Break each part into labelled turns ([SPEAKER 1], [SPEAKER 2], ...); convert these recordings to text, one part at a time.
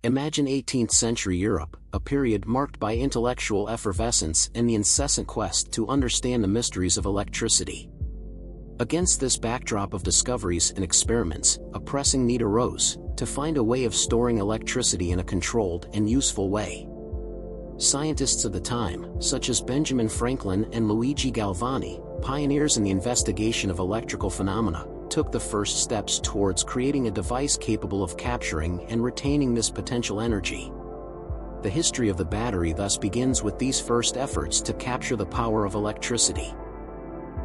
[SPEAKER 1] Imagine 18th century Europe, a period marked by intellectual effervescence and the incessant quest to understand the mysteries of electricity. Against this backdrop of discoveries and experiments, a pressing need arose to find a way of storing electricity in a controlled and useful way. Scientists of the time, such as Benjamin Franklin and Luigi Galvani, pioneers in the investigation of electrical phenomena, took the first steps towards creating a device capable of capturing and retaining this potential energy. The history of the battery thus begins with these first efforts to capture the power of electricity.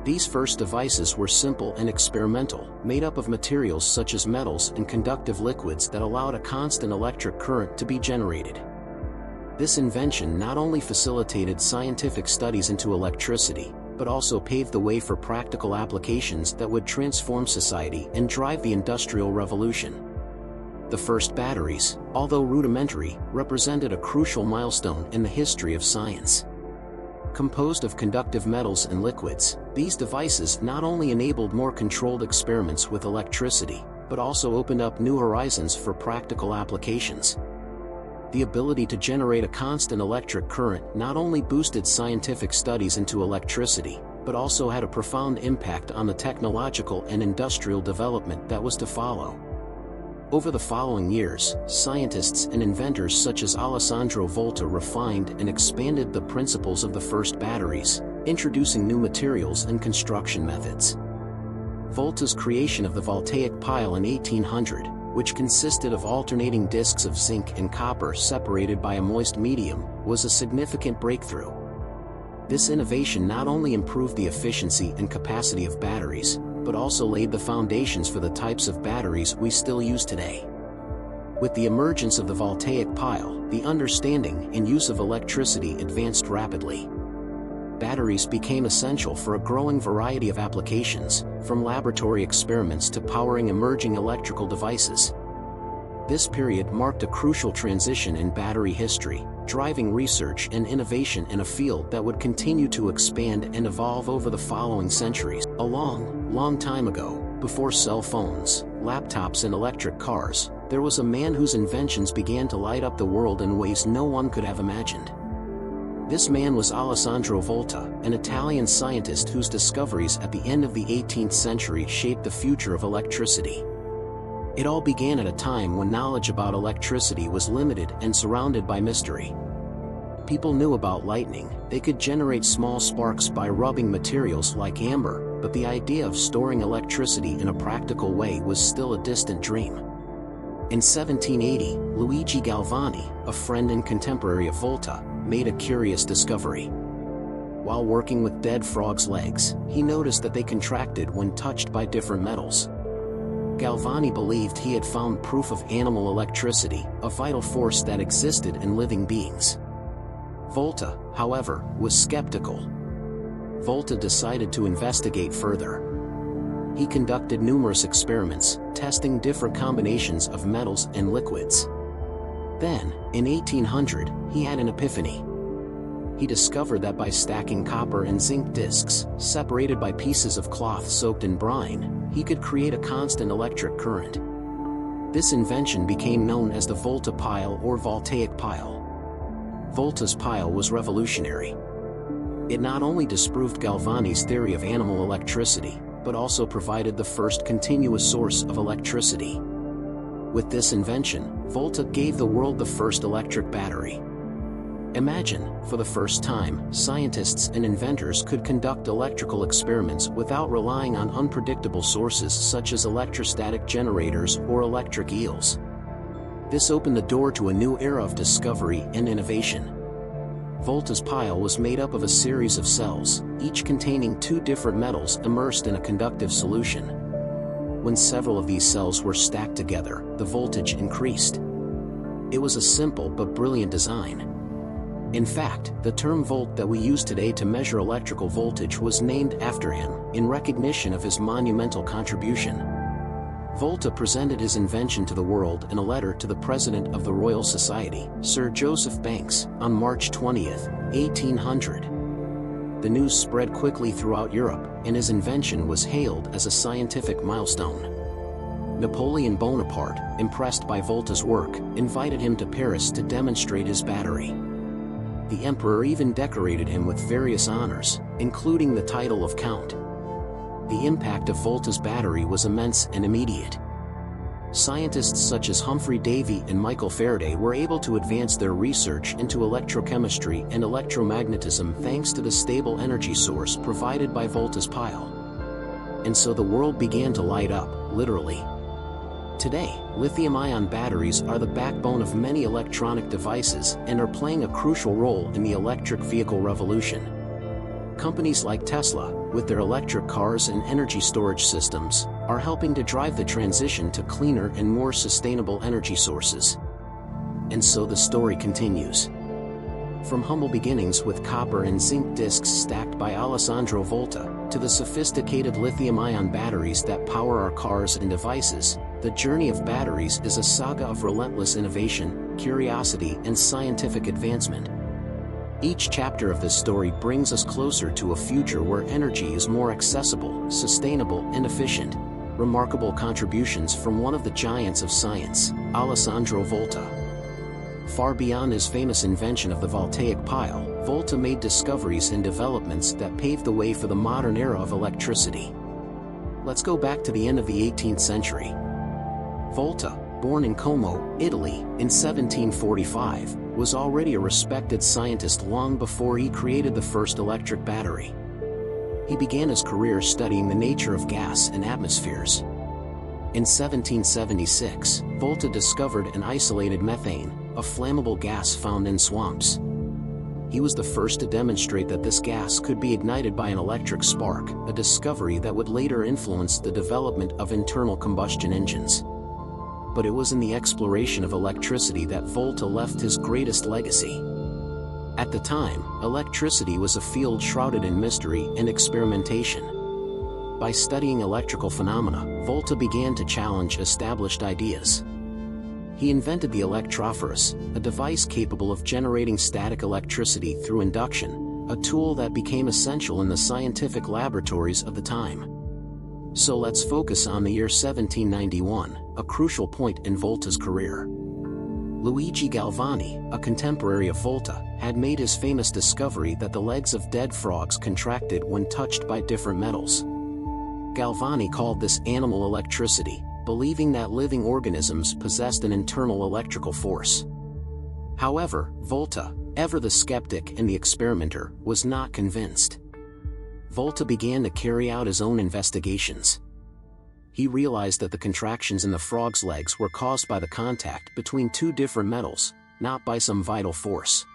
[SPEAKER 1] These first devices were simple and experimental, made up of materials such as metals and conductive liquids that allowed a constant electric current to be generated. This invention not only facilitated scientific studies into electricity, but also paved the way for practical applications that would transform society and drive the Industrial Revolution. The first batteries, although rudimentary, represented a crucial milestone in the history of science. Composed of conductive metals and liquids, these devices not only enabled more controlled experiments with electricity, but also opened up new horizons for practical applications. The ability to generate a constant electric current not only boosted scientific studies into electricity, but also had a profound impact on the technological and industrial development that was to follow. Over the following years, scientists and inventors such as Alessandro Volta refined and expanded the principles of the first batteries, introducing new materials and construction methods. Volta's creation of the voltaic pile in 1800, which consisted of alternating discs of zinc and copper separated by a moist medium, was a significant breakthrough. This innovation not only improved the efficiency and capacity of batteries, but also laid the foundations for the types of batteries we still use today. With the emergence of the voltaic pile, the understanding and use of electricity advanced rapidly. Batteries became essential for a growing variety of applications, from laboratory experiments to powering emerging electrical devices. This period marked a crucial transition in battery history, driving research and innovation in a field that would continue to expand and evolve over the following centuries. A long time ago, before cell phones, laptops and electric cars, there was a man whose inventions began to light up the world in ways no one could have imagined. This man was Alessandro Volta, an Italian scientist whose discoveries at the end of the 18th century shaped the future of electricity. It all began at a time when knowledge about electricity was limited and surrounded by mystery. People knew about lightning; they could generate small sparks by rubbing materials like amber, but the idea of storing electricity in a practical way was still a distant dream. In 1780, Luigi Galvani, a friend and contemporary of Volta, made a curious discovery. While working with dead frogs' legs, he noticed that they contracted when touched by different metals. Galvani believed he had found proof of animal electricity, a vital force that existed in living beings. Volta, however, was skeptical. Volta decided to investigate further. He conducted numerous experiments, testing different combinations of metals and liquids. Then, in 1800, he had an epiphany. He discovered that by stacking copper and zinc discs, separated by pieces of cloth soaked in brine, he could create a constant electric current. This invention became known as the Volta pile or voltaic pile. Volta's pile was revolutionary. It not only disproved Galvani's theory of animal electricity, but also provided the first continuous source of electricity. With this invention, Volta gave the world the first electric battery. Imagine, for the first time, scientists and inventors could conduct electrical experiments without relying on unpredictable sources such as electrostatic generators or electric eels. This opened the door to a new era of discovery and innovation. Volta's pile was made up of a series of cells, each containing two different metals immersed in a conductive solution. When several of these cells were stacked together, the voltage increased. It was a simple but brilliant design. In fact, the term volt that we use today to measure electrical voltage was named after him, in recognition of his monumental contribution. Volta presented his invention to the world in a letter to the President of the Royal Society, Sir Joseph Banks, on March 20, 1800. The news spread quickly throughout Europe, and his invention was hailed as a scientific milestone. Napoleon Bonaparte, impressed by Volta's work, invited him to Paris to demonstrate his battery. The emperor even decorated him with various honors, including the title of Count. The impact of Volta's battery was immense and immediate. Scientists such as Humphrey Davy and Michael Faraday were able to advance their research into electrochemistry and electromagnetism thanks to the stable energy source provided by Volta's pile. And so the world began to light up, literally. Today, lithium-ion batteries are the backbone of many electronic devices and are playing a crucial role in the electric vehicle revolution. Companies like Tesla, with their electric cars and energy storage systems, are helping to drive the transition to cleaner and more sustainable energy sources. And so the story continues. From humble beginnings with copper and zinc discs stacked by Alessandro Volta, to the sophisticated lithium-ion batteries that power our cars and devices, the journey of batteries is a saga of relentless innovation, curiosity, and scientific advancement. Each chapter of this story brings us closer to a future where energy is more accessible, sustainable, and efficient. Remarkable contributions from one of the giants of science, Alessandro Volta. Far beyond his famous invention of the voltaic pile, Volta made discoveries and developments that paved the way for the modern era of electricity. Let's go back to the end of the 18th century. Volta, born in Como, Italy, in 1745, was already a respected scientist long before he created the first electric battery. He began his career studying the nature of gas and atmospheres. In 1776, Volta discovered and isolated methane, a flammable gas found in swamps. He was the first to demonstrate that this gas could be ignited by an electric spark, a discovery that would later influence the development of internal combustion engines. But it was in the exploration of electricity that Volta left his greatest legacy. At the time, electricity was a field shrouded in mystery and experimentation. By studying electrical phenomena, Volta began to challenge established ideas. He invented the electrophorus, a device capable of generating static electricity through induction, a tool that became essential in the scientific laboratories of the time. So let's focus on the year 1791, a crucial point in Volta's career. Luigi Galvani, a contemporary of Volta, had made his famous discovery that the legs of dead frogs contracted when touched by different metals. Galvani called this animal electricity, believing that living organisms possessed an internal electrical force. However, Volta, ever the skeptic and the experimenter, was not convinced. Volta began to carry out his own investigations. He realized that the contractions in the frog's legs were caused by the contact between two different metals, not by some vital force.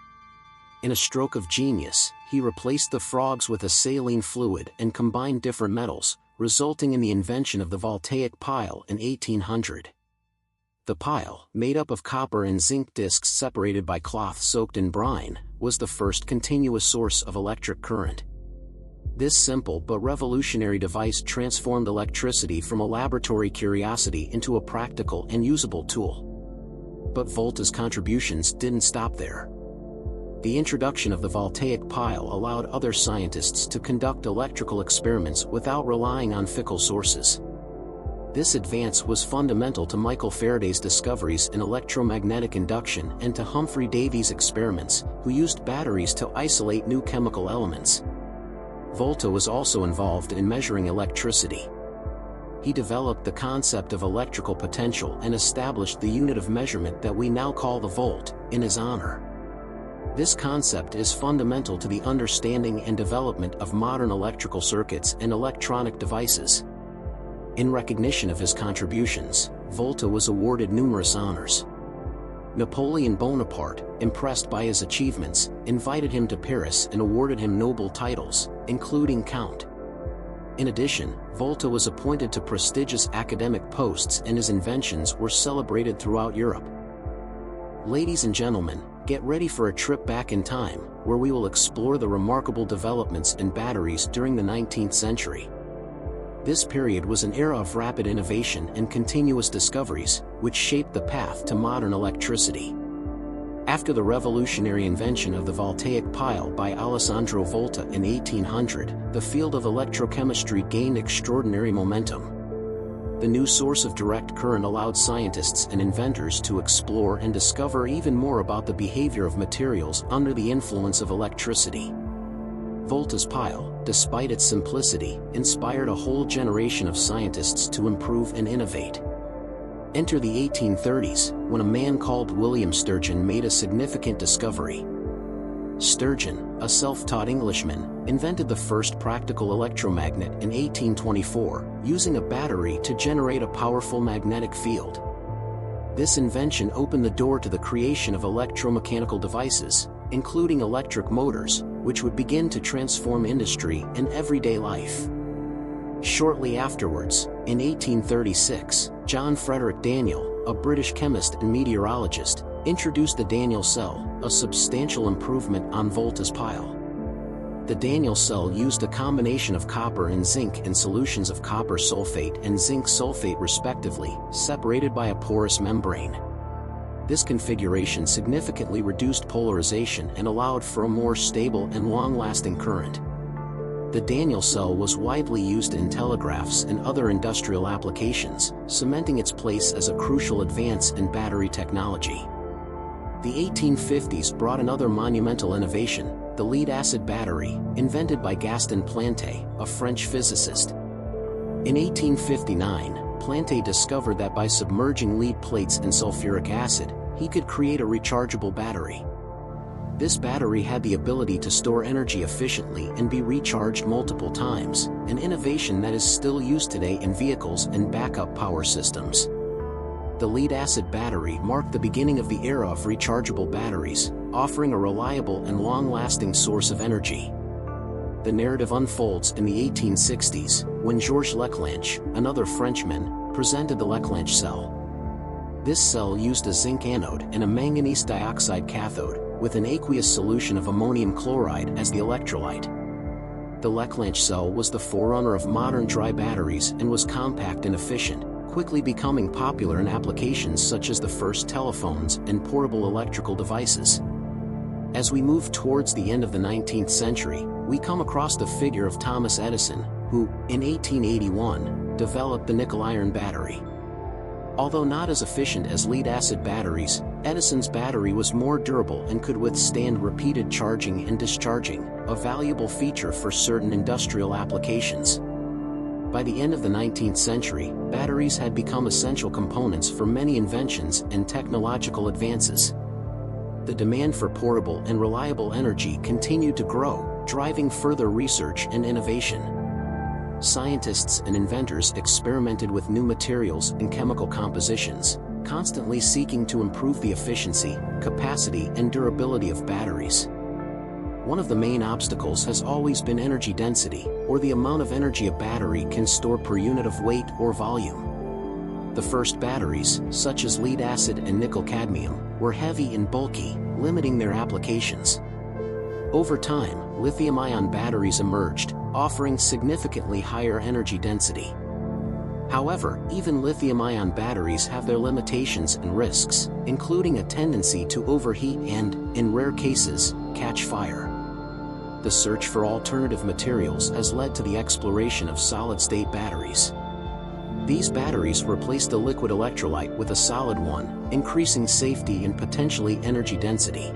[SPEAKER 1] In a stroke of genius, he replaced the frogs with a saline fluid and combined different metals, resulting in the invention of the voltaic pile in 1800. The pile, made up of copper and zinc discs separated by cloth soaked in brine, was the first continuous source of electric current. This simple but revolutionary device transformed electricity from a laboratory curiosity into a practical and usable tool. But Volta's contributions didn't stop there. The introduction of the voltaic pile allowed other scientists to conduct electrical experiments without relying on fickle sources. This advance was fundamental to Michael Faraday's discoveries in electromagnetic induction and to Humphrey Davy's experiments, who used batteries to isolate new chemical elements. Volta was also involved in measuring electricity. He developed the concept of electrical potential and established the unit of measurement that we now call the volt, in his honor. This concept is fundamental to the understanding and development of modern electrical circuits and electronic devices. In recognition of his contributions, Volta was awarded numerous honors. Napoleon Bonaparte, impressed by his achievements, invited him to Paris and awarded him noble titles, including Count. In addition, Volta was appointed to prestigious academic posts and his inventions were celebrated throughout Europe. Ladies and gentlemen, get ready for a trip back in time, where we will explore the remarkable developments in batteries during the 19th century. This period was an era of rapid innovation and continuous discoveries, which shaped the path to modern electricity. After the revolutionary invention of the voltaic pile by Alessandro Volta in 1800, the field of electrochemistry gained extraordinary momentum. The new source of direct current allowed scientists and inventors to explore and discover even more about the behavior of materials under the influence of electricity. Volta's pile, despite its simplicity, inspired a whole generation of scientists to improve and innovate. Enter the 1830s, when a man called William Sturgeon made a significant discovery. Sturgeon, a self-taught Englishman, invented the first practical electromagnet in 1824, using a battery to generate a powerful magnetic field. This invention opened the door to the creation of electromechanical devices, including electric motors, which would begin to transform industry and everyday life. Shortly afterwards, in 1836, John Frederick Daniel, a British chemist and meteorologist, introduced the Daniel cell, a substantial improvement on Volta's pile. The Daniel cell used a combination of copper and zinc in solutions of copper sulfate and zinc sulfate respectively, separated by a porous membrane. This configuration significantly reduced polarization and allowed for a more stable and long-lasting current. The Daniel cell was widely used in telegraphs and other industrial applications, cementing its place as a crucial advance in battery technology. The 1850s brought another monumental innovation, the lead-acid battery, invented by Gaston Planté, a French physicist. In 1859, Planté discovered that by submerging lead plates in sulfuric acid, he could create a rechargeable battery. This battery had the ability to store energy efficiently and be recharged multiple times, an innovation that is still used today in vehicles and backup power systems. The lead-acid battery marked the beginning of the era of rechargeable batteries, offering a reliable and long-lasting source of energy. The narrative unfolds in the 1860s, when Georges Leclanche, another Frenchman, presented the Leclanche cell. This cell used a zinc anode and a manganese dioxide cathode, with an aqueous solution of ammonium chloride as the electrolyte. The Leclanche cell was the forerunner of modern dry batteries and was compact and efficient, quickly becoming popular in applications such as the first telephones and portable electrical devices. As we move towards the end of the 19th century, we come across the figure of Thomas Edison, who, in 1881, developed the nickel-iron battery. Although not as efficient as lead-acid batteries, Edison's battery was more durable and could withstand repeated charging and discharging, a valuable feature for certain industrial applications. By the end of the 19th century, batteries had become essential components for many inventions and technological advances. The demand for portable and reliable energy continued to grow, driving further research and innovation. Scientists and inventors experimented with new materials and chemical compositions, constantly seeking to improve the efficiency, capacity, and durability of batteries. One of the main obstacles has always been energy density, or the amount of energy a battery can store per unit of weight or volume. The first batteries, such as lead-acid and nickel-cadmium, were heavy and bulky, limiting their applications. Over time, lithium-ion batteries emerged, offering significantly higher energy density. However, even lithium-ion batteries have their limitations and risks, including a tendency to overheat and, in rare cases, catch fire. The search for alternative materials has led to the exploration of solid-state batteries. These batteries replace the liquid electrolyte with a solid one, increasing safety and potentially energy density.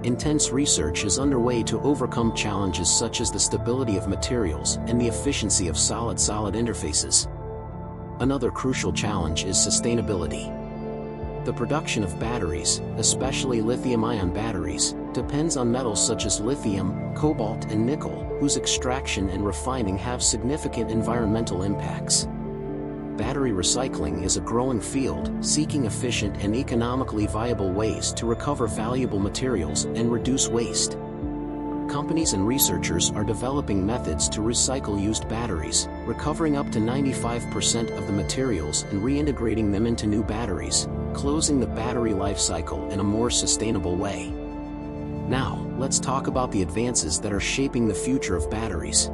[SPEAKER 1] Intense research is underway to overcome challenges such as the stability of materials and the efficiency of solid-solid interfaces. Another crucial challenge is sustainability. The production of batteries, especially lithium-ion batteries, depends on metals such as lithium, cobalt, and nickel, whose extraction and refining have significant environmental impacts. Battery recycling is a growing field, seeking efficient and economically viable ways to recover valuable materials and reduce waste. Companies and researchers are developing methods to recycle used batteries, recovering up to 95% of the materials and reintegrating them into new batteries, closing the battery life cycle in a more sustainable way. Now, let's talk about the advances that are shaping the future of batteries.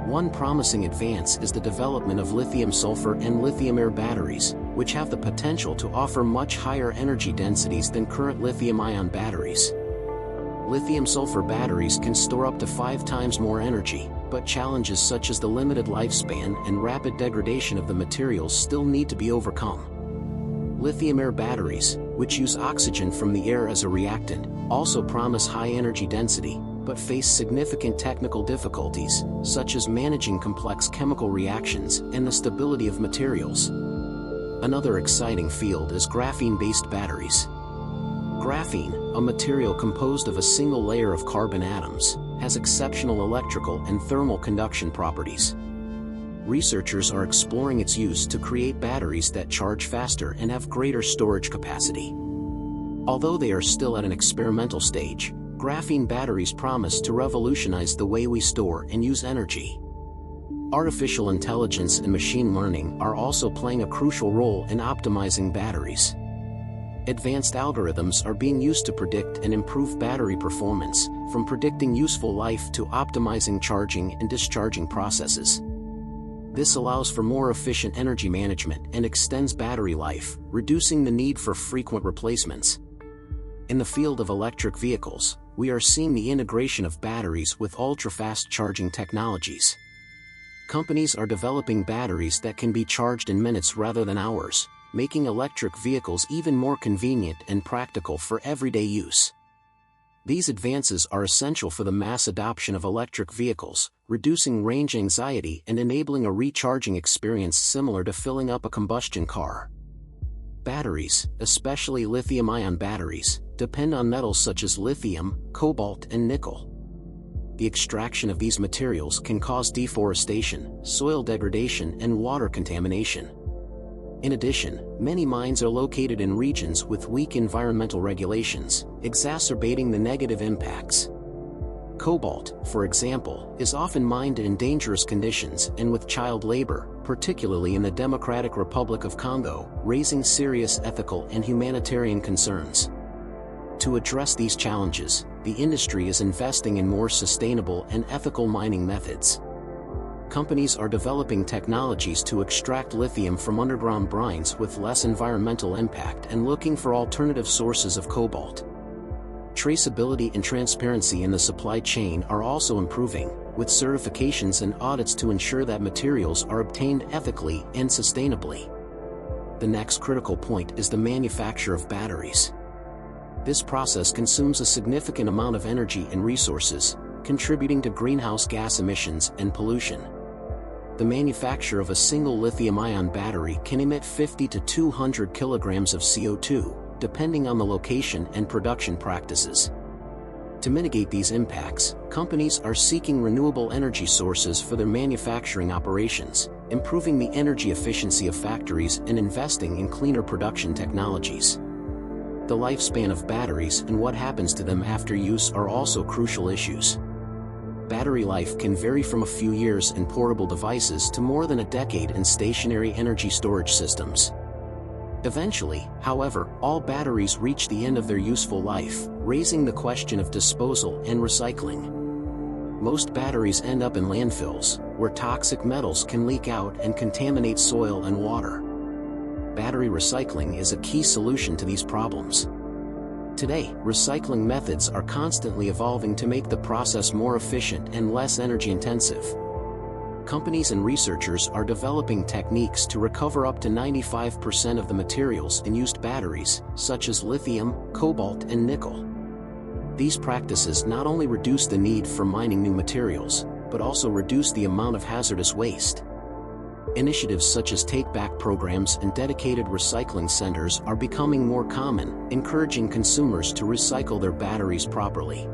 [SPEAKER 1] One promising advance is the development of lithium-sulfur and lithium-air batteries, which have the potential to offer much higher energy densities than current lithium-ion batteries. Lithium-sulfur batteries can store up to 5 times more energy, but challenges such as the limited lifespan and rapid degradation of the materials still need to be overcome. Lithium-air batteries, which use oxygen from the air as a reactant, also promise high energy density, but face significant technical difficulties, such as managing complex chemical reactions and the stability of materials. Another exciting field is graphene-based batteries. Graphene, a material composed of a single layer of carbon atoms, has exceptional electrical and thermal conduction properties. Researchers are exploring its use to create batteries that charge faster and have greater storage capacity. Although they are still at an experimental stage, graphene batteries promise to revolutionize the way we store and use energy. Artificial intelligence and machine learning are also playing a crucial role in optimizing batteries. Advanced algorithms are being used to predict and improve battery performance, from predicting useful life to optimizing charging and discharging processes. This allows for more efficient energy management and extends battery life, reducing the need for frequent replacements. In the field of electric vehicles, we are seeing the integration of batteries with ultra-fast charging technologies. Companies are developing batteries that can be charged in minutes rather than hours, making electric vehicles even more convenient and practical for everyday use. These advances are essential for the mass adoption of electric vehicles, reducing range anxiety and enabling a recharging experience similar to filling up a combustion car. Batteries, especially lithium-ion batteries, depend on metals such as lithium, cobalt, and nickel. The extraction of these materials can cause deforestation, soil degradation, and water contamination. In addition, many mines are located in regions with weak environmental regulations, exacerbating the negative impacts. Cobalt, for example, is often mined in dangerous conditions and with child labor, particularly in the Democratic Republic of Congo, raising serious ethical and humanitarian concerns. To address these challenges, the industry is investing in more sustainable and ethical mining methods. Companies are developing technologies to extract lithium from underground brines with less environmental impact and looking for alternative sources of cobalt. Traceability and transparency in the supply chain are also improving, with certifications and audits to ensure that materials are obtained ethically and sustainably. The next critical point is the manufacture of batteries. This process consumes a significant amount of energy and resources, contributing to greenhouse gas emissions and pollution. The manufacture of a single lithium-ion battery can emit 50 to 200 kilograms of CO2, depending on the location and production practices. To mitigate these impacts, companies are seeking renewable energy sources for their manufacturing operations, improving the energy efficiency of factories and investing in cleaner production technologies. The lifespan of batteries and what happens to them after use are also crucial issues. Battery life can vary from a few years in portable devices to more than a decade in stationary energy storage systems. Eventually, however, all batteries reach the end of their useful life, raising the question of disposal and recycling. Most batteries end up in landfills, where toxic metals can leak out and contaminate soil and water. Battery recycling is a key solution to these problems. Today, recycling methods are constantly evolving to make the process more efficient and less energy-intensive. Companies and researchers are developing techniques to recover up to 95% of the materials in used batteries, such as lithium, cobalt, and nickel. These practices not only reduce the need for mining new materials, but also reduce the amount of hazardous waste. Initiatives such as take-back programs and dedicated recycling centers are becoming more common, encouraging consumers to recycle their batteries properly.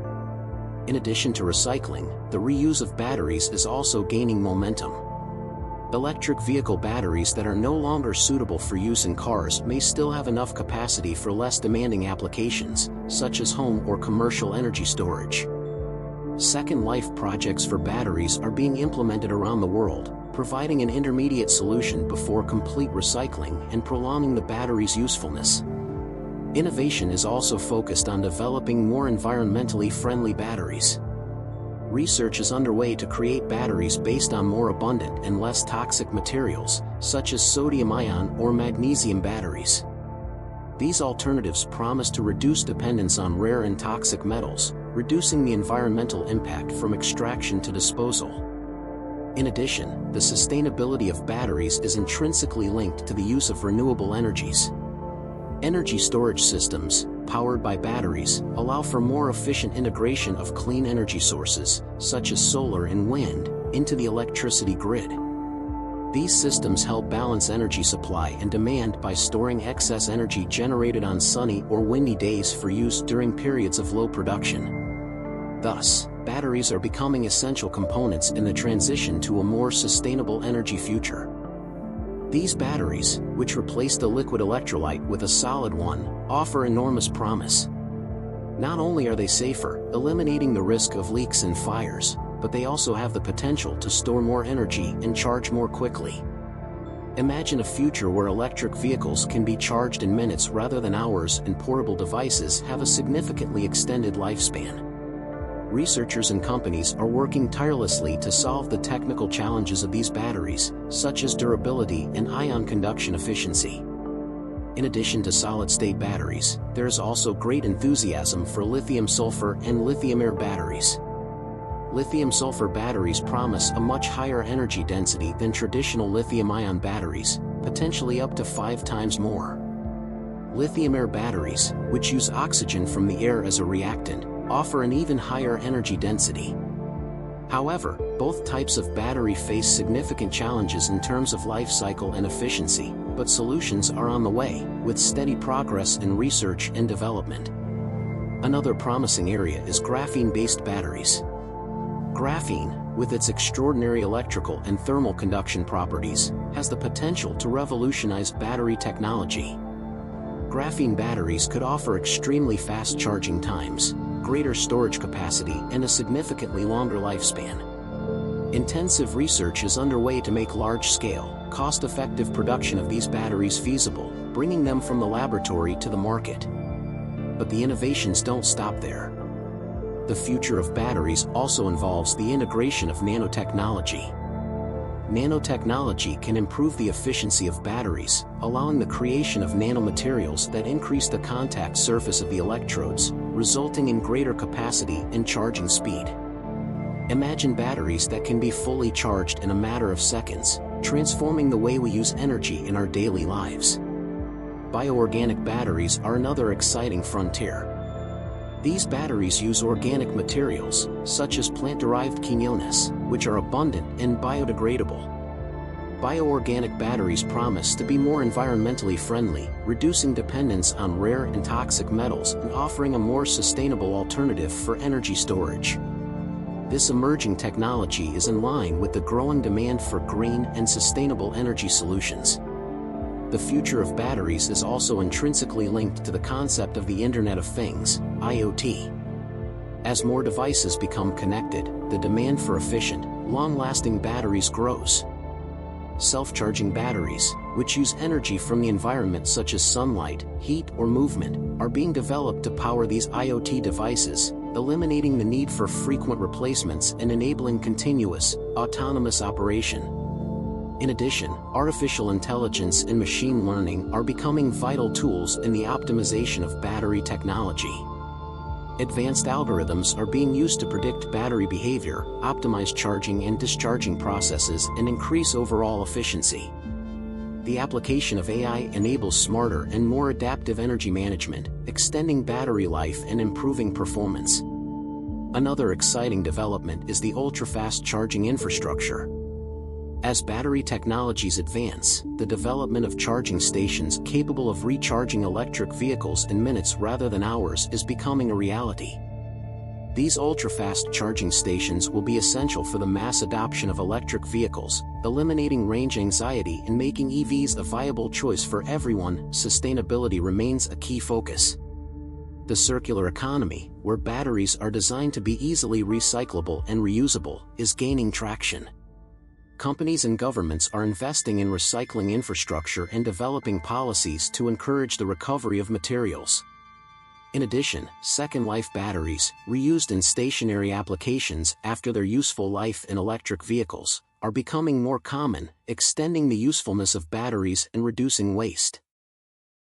[SPEAKER 1] In addition to recycling, the reuse of batteries is also gaining momentum. Electric vehicle batteries that are no longer suitable for use in cars may still have enough capacity for less demanding applications, such as home or commercial energy storage. Second life projects for batteries are being implemented around the world, providing an intermediate solution before complete recycling and prolonging the battery's usefulness. Innovation is also focused on developing more environmentally friendly batteries. Research is underway to create batteries based on more abundant and less toxic materials, such as sodium-ion or magnesium batteries. These alternatives promise to reduce dependence on rare and toxic metals, reducing the environmental impact from extraction to disposal. In addition, the sustainability of batteries is intrinsically linked to the use of renewable energies. Energy storage systems, powered by batteries, allow for more efficient integration of clean energy sources, such as solar and wind, into the electricity grid. These systems help balance energy supply and demand by storing excess energy generated on sunny or windy days for use during periods of low production. Thus, batteries are becoming essential components in the transition to a more sustainable energy future. These batteries, which replace the liquid electrolyte with a solid one, offer enormous promise. Not only are they safer, eliminating the risk of leaks and fires, but they also have the potential to store more energy and charge more quickly. Imagine a future where electric vehicles can be charged in minutes rather than hours, and portable devices have a significantly extended lifespan. Researchers and companies are working tirelessly to solve the technical challenges of these batteries, such as durability and ion conduction efficiency. In addition to solid-state batteries, there is also great enthusiasm for lithium-sulfur and lithium-air batteries. Lithium-sulfur batteries promise a much higher energy density than traditional lithium-ion batteries, potentially up to 5 times more. Lithium-air batteries, which use oxygen from the air as a reactant, offer an even higher energy density. However, both types of battery face significant challenges in terms of life cycle and efficiency, but solutions are on the way, with steady progress in research and development. Another promising area is graphene-based batteries. Graphene, with its extraordinary electrical and thermal conduction properties, has the potential to revolutionize battery technology. Graphene batteries could offer extremely fast charging times, greater storage capacity, and a significantly longer lifespan. Intensive research is underway to make large-scale, cost-effective production of these batteries feasible, bringing them from the laboratory to the market. But the innovations don't stop there. The future of batteries also involves the integration of nanotechnology. Nanotechnology can improve the efficiency of batteries, allowing the creation of nanomaterials that increase the contact surface of the electrodes, resulting in greater capacity and charging speed. Imagine batteries that can be fully charged in a matter of seconds, transforming the way we use energy in our daily lives. Bioorganic batteries are another exciting frontier. These batteries use organic materials, such as plant-derived quinones, which are abundant and biodegradable. Bioorganic batteries promise to be more environmentally friendly, reducing dependence on rare and toxic metals and offering a more sustainable alternative for energy storage. This emerging technology is in line with the growing demand for green and sustainable energy solutions. The future of batteries is also intrinsically linked to the concept of the Internet of Things, IoT. As more devices become connected, the demand for efficient, long-lasting batteries grows. Self-charging batteries, which use energy from the environment such as sunlight, heat, or movement, are being developed to power these IoT devices, eliminating the need for frequent replacements and enabling continuous, autonomous operation. In addition, artificial intelligence and machine learning are becoming vital tools in the optimization of battery technology. Advanced algorithms are being used to predict battery behavior, optimize charging and discharging processes, and increase overall efficiency. The application of AI enables smarter and more adaptive energy management, extending battery life and improving performance. Another exciting development is the ultra-fast charging infrastructure. As battery technologies advance, the development of charging stations capable of recharging electric vehicles in minutes rather than hours is becoming a reality. These ultra-fast charging stations will be essential for the mass adoption of electric vehicles, eliminating range anxiety and making EVs a viable choice for everyone. Sustainability remains a key focus. The circular economy, where batteries are designed to be easily recyclable and reusable, is gaining traction. Companies and governments are investing in recycling infrastructure and developing policies to encourage the recovery of materials. In addition, second-life batteries, reused in stationary applications after their useful life in electric vehicles, are becoming more common, extending the usefulness of batteries and reducing waste.